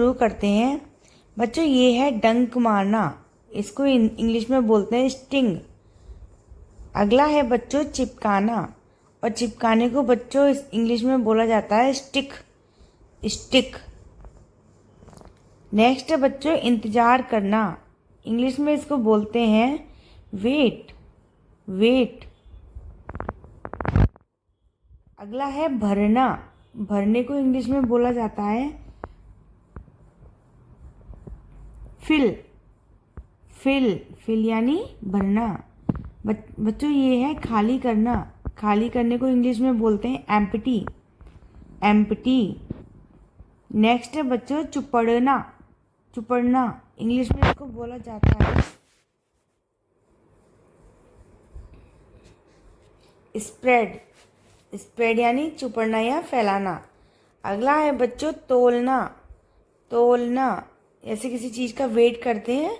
शुरू करते हैं। बच्चों ये है डंक मारना, इसको इंग्लिश में बोलते हैं स्टिंग। अगला है बच्चों चिपकाना, और चिपकाने को बच्चों इंग्लिश में बोला जाता है स्टिक, स्टिक। नेक्स्ट है बच्चों इंतजार करना, इंग्लिश में इसको बोलते हैं वेट, वेट। अगला है भरना, भरने को इंग्लिश में बोला जाता है फिल, फिल, फिल यानी भरना। बच्चों ये है खाली करना, खाली करने को इंग्लिश में बोलते हैं एम्प्टी, एम्प्टी। नेक्स्ट है बच्चों चुपड़ना, चुपड़ना, इंग्लिश में इसको बोला जाता है स्प्रेड, स्प्रेड यानी चुपड़ना या फैलाना। अगला है बच्चों तोलना, तोलना, ऐसे किसी चीज़ का वेट करते हैं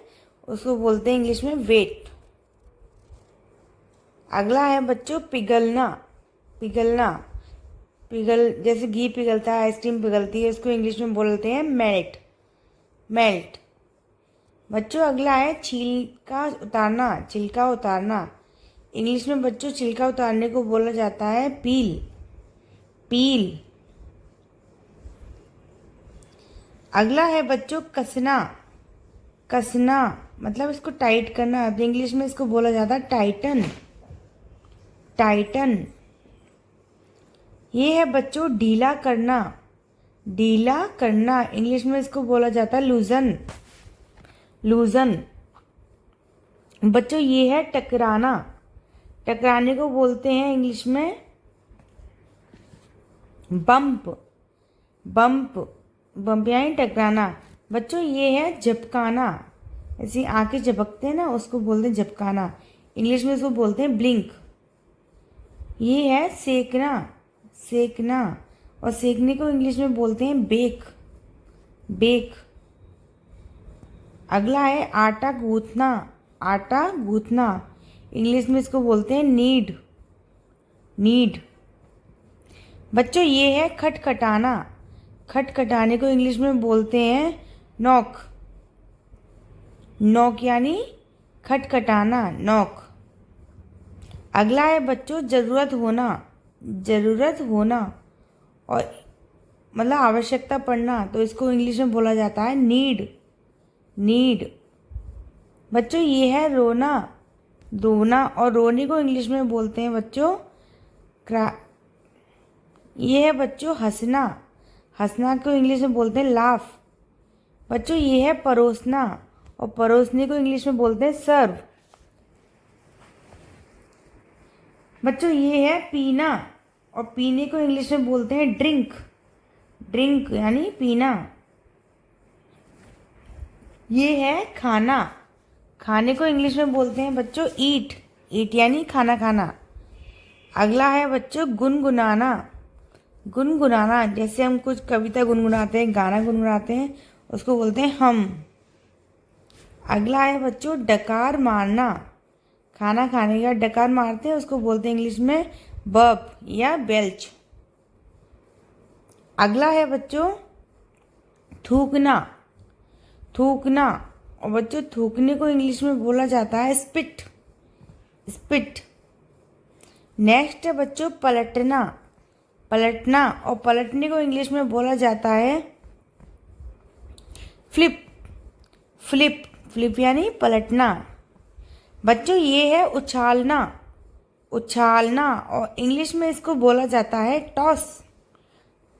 उसको बोलते हैं इंग्लिश में वेट। अगला है बच्चों पिघलना, पिघलना, पिघल, जैसे घी पिघलता है, आइसक्रीम पिघलती है, इसको इंग्लिश में बोलते हैं मेल्ट, मेल्ट। बच्चों अगला है छिलका उतारना, छिलका उतारना, इंग्लिश में बच्चों छिलका उतारने को बोला जाता है पील, पील। अगला है बच्चों कसना, कसना मतलब इसको टाइट करना, तो इंग्लिश में इसको बोला जाता है टाइटन, टाइटन। ये है बच्चों ढीला करना, ढीला करना, इंग्लिश में इसको बोला जाता है लूजन, लूजन। बच्चों ये है टकराना, टकराने को बोलते हैं इंग्लिश में बम्प, बम्प, बम्प यानी टकराना। बच्चों ये है झपकाना, ऐसी आंखें झपकते हैं ना उसको बोलते हैं झपकाना, इंग्लिश में इसको बोलते हैं ब्लिंक। ये है सेकना, सेकना, और सेकने को इंग्लिश में बोलते हैं बेक, बेक। अगला है आटा गूंथना, आटा गूंथना, इंग्लिश में इसको बोलते हैं नीड, नीड। बच्चों ये है खटखटाना, खटखटाने को इंग्लिश में बोलते हैं नॉक, नॉक यानी खटखटाना, नॉक। अगला है बच्चों ज़रूरत होना, ज़रूरत होना, और मतलब आवश्यकता पड़ना, तो इसको इंग्लिश में बोला जाता है नीड, नीड। बच्चों ये है रोना, रोना, और रोने को इंग्लिश में बोलते हैं बच्चों क्रा। ये है बच्चों हंसना, हंसना को इंग्लिश में बोलते हैं लाफ। बच्चों ये है परोसना, और परोसने को इंग्लिश में बोलते हैं सर्व। बच्चों ये है पीना, और पीने को इंग्लिश में बोलते हैं ड्रिंक, ड्रिंक यानी पीना। ये है खाना, खाने को इंग्लिश में बोलते हैं बच्चों ईट, ईट यानी खाना खाना। अगला है बच्चों गुनगुनाना, गुनगुनाना, जैसे हम कुछ कविता गुनगुनाते हैं, गाना गुनगुनाते हैं, उसको बोलते हैं हम। अगला है बच्चों डकार मारना, खाना खाने का डकार मारते हैं उसको बोलते हैं इंग्लिश में बर्प या बेल्च। अगला है बच्चों थूकना, थूकना, और बच्चों थूकने को इंग्लिश में बोला जाता है स्पिट, स्पिट। नेक्स्ट है बच्चों पलटना, पलटना, और पलटने को इंग्लिश में बोला जाता है फ्लिप, फ्लिप, फ्लिप यानी पलटना। बच्चों ये है उछालना, उछालना, और इंग्लिश में इसको बोला जाता है टॉस,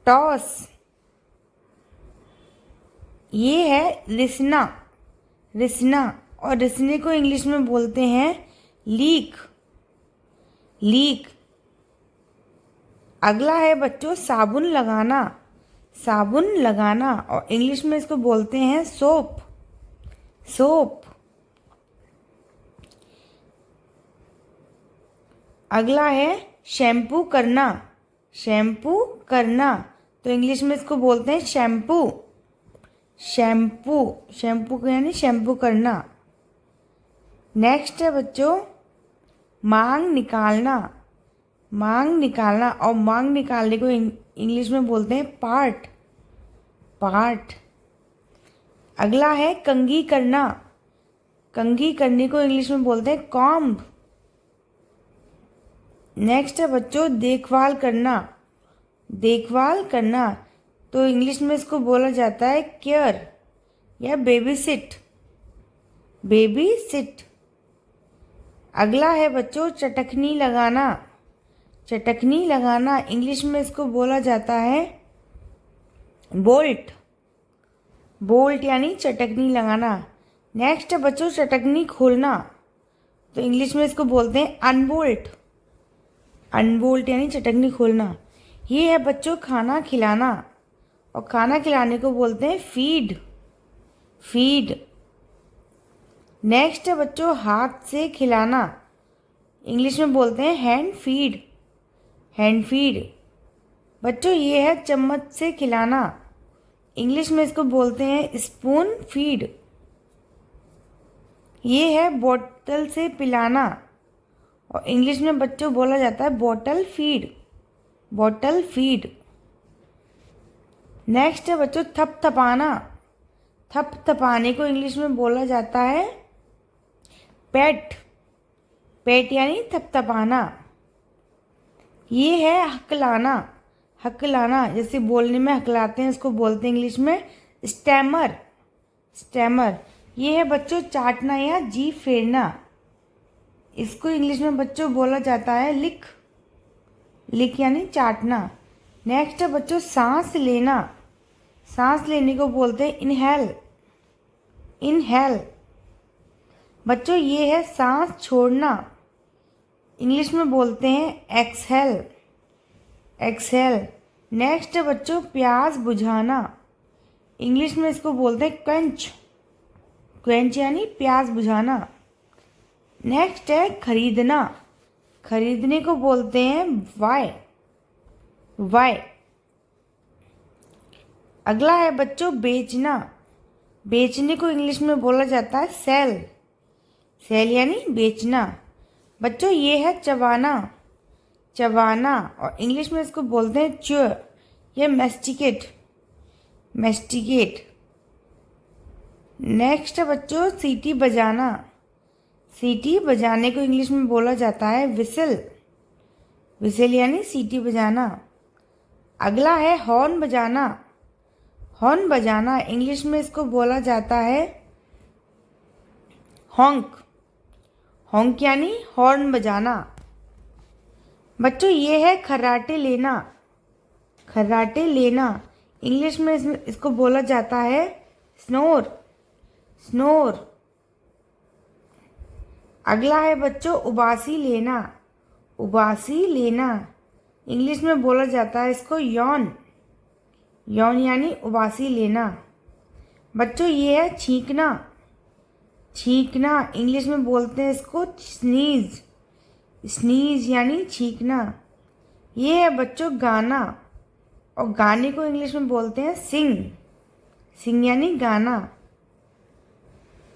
टॉस। ये है रिसना, रिसना, और रिसने को इंग्लिश में बोलते हैं लीक, लीक। अगला है बच्चों साबुन लगाना, साबुन लगाना, और इंग्लिश में इसको बोलते हैं सोप, सोप। अगला है शैम्पू करना, शैम्पू करना, तो इंग्लिश में इसको बोलते हैं शैम्पू, शैम्पू, शैम्पू यानी शैम्पू करना। नेक्स्ट है बच्चों मांग निकालना, मांग निकालना, और मांग निकालने को इंग्लिश में बोलते हैं पार्ट, पार्ट। अगला है कंघी करना। कंघी करने को इंग्लिश में बोलते हैं कॉम्ब। नेक्स्ट है बच्चों देखभाल करना। देखभाल करना तो इंग्लिश में इसको बोला जाता है केयर या बेबी सिट। Baby seat. अगला है बच्चों चटकनी लगाना। चटकनी लगाना इंग्लिश में इसको बोला जाता है बोल्ट। बोल्ट यानी चटकनी लगाना। नेक्स्ट है बच्चों चटकनी खोलना तो इंग्लिश में इसको बोलते हैं अनबोल्ट। अनबोल्ट यानी चटकनी खोलना। ये है बच्चों खाना खिलाना और खाना खिलाने को बोलते हैं फीड। फीड। नेक्स्ट है बच्चों हाथ से खिलाना। इंग्लिश में बोलते हैं हैंड फीड। Hand feed. बच्चों ये है चम्मच से खिलाना। इंग्लिश में इसको बोलते हैं स्पून फीड। ये है बोतल से पिलाना और इंग्लिश में बच्चों बोला जाता है bottle feed. Bottle feed. Next है बच्चों थपथपाना। थपथपाने को इंग्लिश में बोला जाता है पेट। पेट यानी थपथपाना। ये है हकलाना। हकलाना जैसे बोलने में हकलाते हैं उसको बोलते हैं इंग्लिश में स्टैमर। स्टैमर। ये है बच्चों चाटना या जीभ फेरना। इसको इंग्लिश में बच्चों बोला जाता है लिक। लिक यानी चाटना। नेक्स्ट है बच्चों सांस लेना। सांस लेने को बोलते हैं इनहेल। इनहेल। बच्चों ये है सांस छोड़ना। इंग्लिश में बोलते हैं एक्सहेल। एक्सहेल। नेक्स्ट है बच्चों प्यास बुझाना। इंग्लिश में इसको बोलते हैं क्वेंच। क्वेंच यानी प्यास बुझाना। नेक्स्ट है खरीदना। खरीदने को बोलते हैं बाय। बाय। अगला है बच्चों बेचना। बेचने को इंग्लिश में बोला जाता है सेल। सेल यानी बेचना। बच्चों ये है चबाना। चबाना और इंग्लिश में इसको बोलते हैं च्यू या मैस्टिकेट। मैस्टिकेट। नेक्स्ट है बच्चों सीटी बजाना। सीटी बजाने को इंग्लिश में बोला जाता है विसल। विसल यानी सीटी बजाना। अगला है हॉर्न बजाना। हॉर्न बजाना इंग्लिश में इसको बोला जाता है हॉन्क। हॉन्क यानी हॉर्न बजाना। बच्चों ये है खर्राटे लेना। खर्राटे लेना इंग्लिश में इसको बोला जाता है स्नोर। स्नोर। अगला है बच्चों उबासी लेना। उबासी लेना इंग्लिश में बोला जाता है इसको यॉन। यॉन यानी उबासी लेना। बच्चों ये है छींकना। छींकना इंग्लिश में बोलते हैं इसको स्नीज। स्नीज यानी छींकना। ये है बच्चों गाना और गाने को इंग्लिश में बोलते हैं सिंग। सिंग यानी गाना।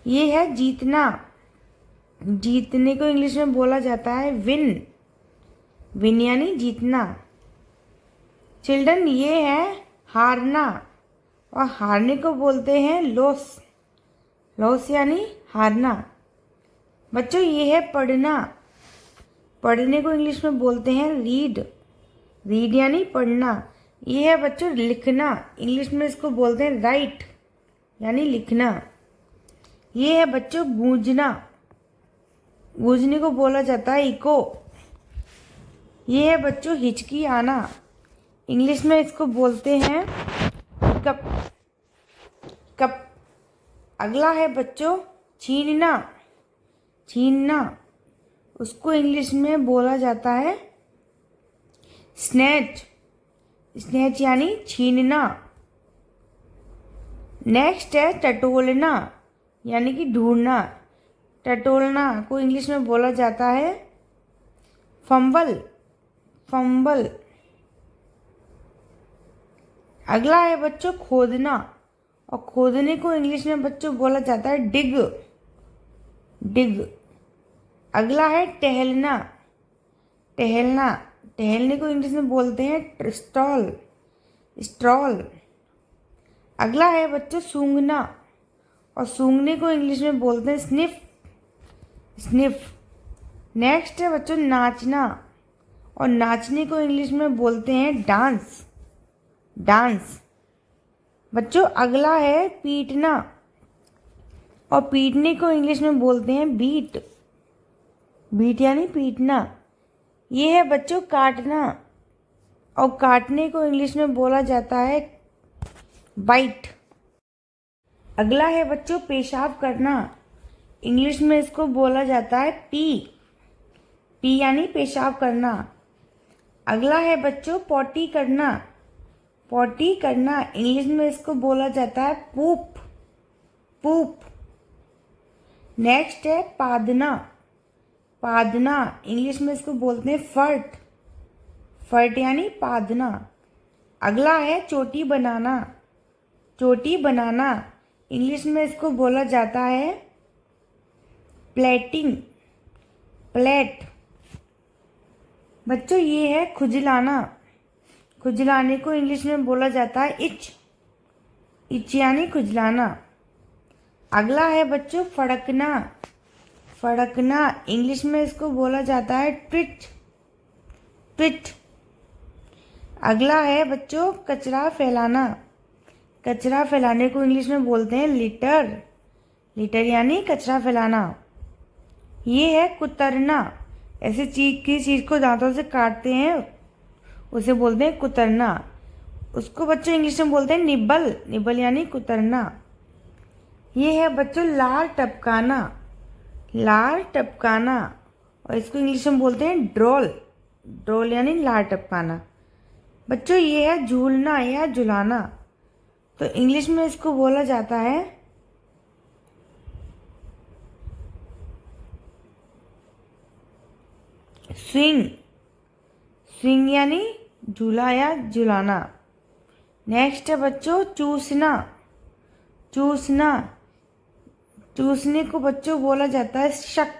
ये है जीतना। जीतने को इंग्लिश में बोला जाता है विन। विन यानी जीतना। चिल्ड्रन ये है हारना और हारने को बोलते हैं लॉस। लॉस यानी हारना। बच्चों ये है पढ़ना। पढ़ने को इंग्लिश में बोलते हैं रीड। रीड यानी पढ़ना। ये है बच्चों लिखना। इंग्लिश में इसको बोलते हैं राइट यानी लिखना। ये है बच्चों गूंजना। गूंजने को बोला जाता है इको। ये है बच्चों हिचकी आना। इंग्लिश में इसको बोलते हैं कप। कप। अगला है बच्चों छीनना। छीनना उसको इंग्लिश में बोला जाता है स्नैच। स्नैच यानी छीनना। नेक्स्ट है टटोलना यानी कि ढूंढना। टटोलना को इंग्लिश में बोला जाता है फंबल। फंबल। अगला है बच्चों खोदना और खोदने को इंग्लिश में बच्चों बोला जाता है डिग। डिग। अगला है टहलना। टहलना टहलने को इंग्लिश में बोलते हैं स्ट्रॉल। स्ट्रॉल। अगला है बच्चों सूंघना। और सूंघने को इंग्लिश में बोलते हैं स्निफ, स्निफ। नेक्स्ट है बच्चों नाचना, और नाचने को इंग्लिश में बोलते हैं डांस, डांस। बच्चों अगला है पीटना, और पीटने को इंग्लिश में बोलते हैं बीट, बीट यानी पीटना। ये है बच्चों काटना, और काटने को इंग्लिश में बोला जाता है बाइट। अगला है बच्चों पेशाब करना, इंग्लिश में इसको बोला जाता है पी, पी यानी पेशाब करना। अगला है बच्चों पॉटी करना, पॉटी करना इंग्लिश में इसको बोला जाता है पूप, पूप। नेक्स्ट है पादना, पादना इंग्लिश में इसको बोलते हैं फर्ट, फर्ट यानी पादना। अगला है चोटी बनाना, चोटी बनाना इंग्लिश में इसको बोला जाता है प्लेटिंग, प्लेट। बच्चों ये है खुजलाना, खुजलाने को इंग्लिश में बोला जाता है इच, इच यानी खुजलाना। अगला है बच्चों फड़कना, फड़कना इंग्लिश में इसको बोला जाता है ट्विट, ट्विट। अगला है बच्चों कचरा फैलाना, कचरा फैलाने को इंग्लिश में बोलते हैं लिटर, लिटर यानी कचरा फैलाना। ये है कुतरना, ऐसे चीज़ को दांतों से काटते हैं उसे बोलते हैं कुतरना, उसको बच्चों इंग्लिश में बोलते हैं निब्बल, निब्बल यानी कुतरना। ये है बच्चों लार टपकाना, लार टपकाना और इसको इंग्लिश में बोलते हैं ड्रोल, ड्रोल यानी लार टपकाना। बच्चों ये है झूलना या झुलाना, तो इंग्लिश में इसको बोला जाता है स्विंग, स्विंग यानी झूला या झुलाना। नेक्स्ट है बच्चों चूसना, चूसना, चूसने को बच्चों बोला जाता है शक,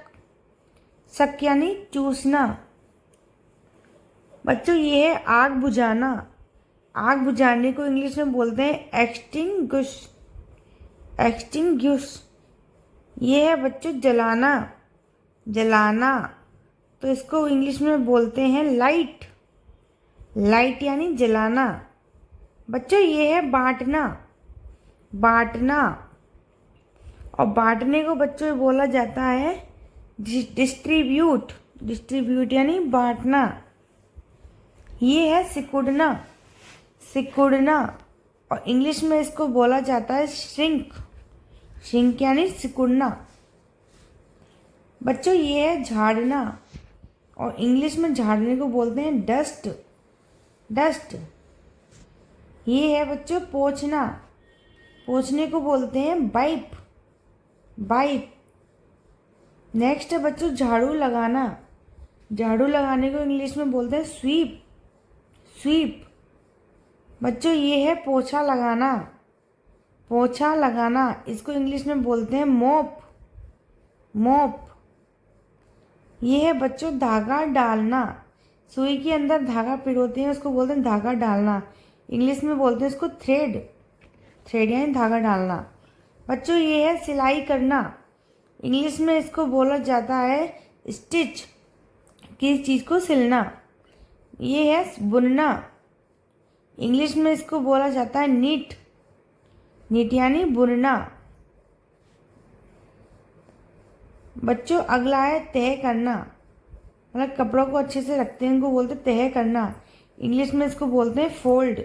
शक यानी चूसना। बच्चों ये है आग बुझाना, आग बुझाने को इंग्लिश में बोलते हैं एक्सटिंग्विश, एक्सटिंग्विश। ये है बच्चों जलाना, जलाना तो इसको इंग्लिश में बोलते हैं लाइट, लाइट यानी जलाना। बच्चों ये है बांटना, बांटना और बांटने को बच्चों बोला जाता है डिस्ट्रीब्यूट, डिस्ट्रीब्यूट यानी बांटना। ये है सिकुड़ना, सिकुड़ना और इंग्लिश में इसको बोला जाता है श्रिंक, श्रिंक यानी सिकुड़ना। बच्चों ये है झाड़ना और इंग्लिश में झाड़ने को बोलते हैं डस्ट, डस्ट। ये है बच्चों पोंछना, पोंछने को बोलते हैं वाइप, वाइप। नेक्स्ट है बच्चों झाड़ू लगाना, झाड़ू लगाने को इंग्लिश में बोलते हैं स्वीप, स्वीप। बच्चों ये है पोछा लगाना, पोछा लगाना इसको इंग्लिश में बोलते हैं मोप, मोप। ये है बच्चों धागा डालना, सुई के अंदर धागा पिरोते हैं उसको बोलते हैं धागा डालना, इंग्लिश में बोलते हैं इसको थ्रेड, थ्रेड यानी धागा डालना। बच्चों ये है सिलाई करना, इंग्लिश में इसको बोला जाता है स्टिच, किसी चीज़ को सिलना। ये है बुनना, इंग्लिश में इसको बोला जाता है नीट, नीट यानी बुनना। बच्चों अगला है तह करना, मतलब कपड़ों को अच्छे से रखते हैं उनको बोलते हैं तह करना, इंग्लिश में इसको बोलते हैं फोल्ड।